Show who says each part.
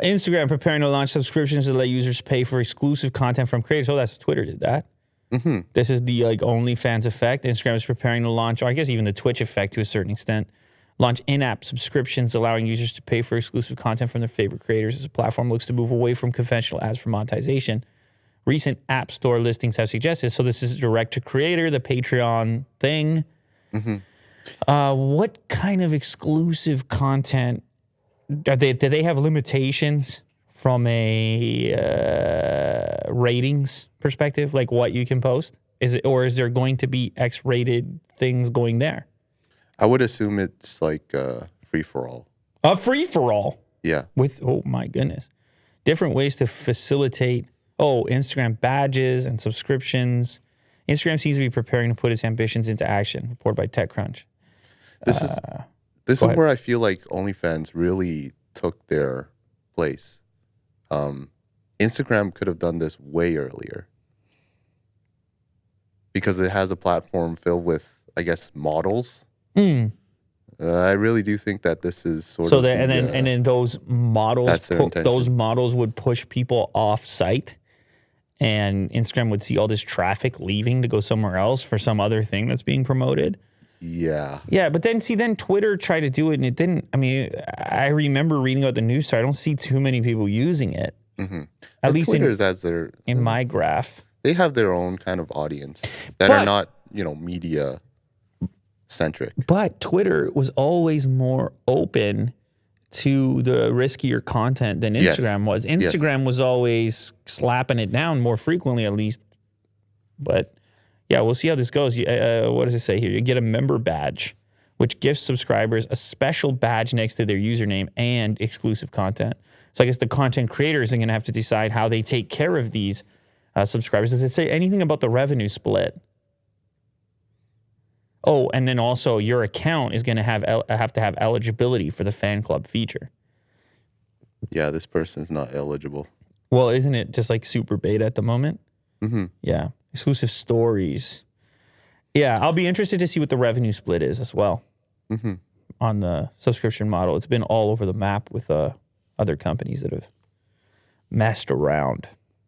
Speaker 1: Instagram preparing to launch subscriptions that let users pay for exclusive content from creators. Oh, that's Twitter did that.
Speaker 2: Mm-hmm.
Speaker 1: This is the OnlyFans effect. Instagram is preparing to launch, or I guess even the Twitch effect to a certain extent, launch in-app subscriptions allowing users to pay for exclusive content from their favorite creators as the platform looks to move away from conventional ads for monetization. Recent App Store listings have suggested. So this is direct to creator, the Patreon thing.
Speaker 2: Mm-hmm.
Speaker 1: What kind of exclusive content do they have limitations from a ratings perspective, like what you can post? Or is there going to be X-rated things going there?
Speaker 2: I would assume it's like free for all.
Speaker 1: A free for all.
Speaker 2: Yeah.
Speaker 1: With oh my goodness, different ways to facilitate. Instagram badges and subscriptions. Instagram seems to be preparing to put its ambitions into action. Reported by TechCrunch.
Speaker 2: This is where I feel like OnlyFans really took their place. Instagram could have done this way earlier because it has a platform filled with, I guess, models. I really do think that this is sort of
Speaker 1: and then those models would push people off site, and Instagram would see all this traffic leaving to go somewhere else for some other thing that's being promoted.
Speaker 2: Yeah.
Speaker 1: Yeah, but then Twitter tried to do it and it didn't. I mean, I remember reading about the news story. I don't see too many people using it.
Speaker 2: Mm-hmm.
Speaker 1: At least
Speaker 2: Twitter's as their
Speaker 1: in my graph.
Speaker 2: They have their own kind of audience that are not, media centric.
Speaker 1: But Twitter was always more open to the riskier content than Instagram was. Instagram was always slapping it down more frequently, at least. But yeah, we'll see how this goes. What does it say here? You get a member badge, which gives subscribers a special badge next to their username and exclusive content. So I guess the content creators are going to have to decide how they take care of these subscribers. Does it say anything about the revenue split? Oh, and then also your account is going to have to have eligibility for the fan club feature.
Speaker 2: Yeah, this person's not eligible.
Speaker 1: Well, isn't it just like super beta at the moment?
Speaker 2: Mm-hmm.
Speaker 1: Yeah. Exclusive stories. Yeah, I'll be interested to see what the revenue split is as well on the subscription model. It's been all over the map with other companies that have messed around.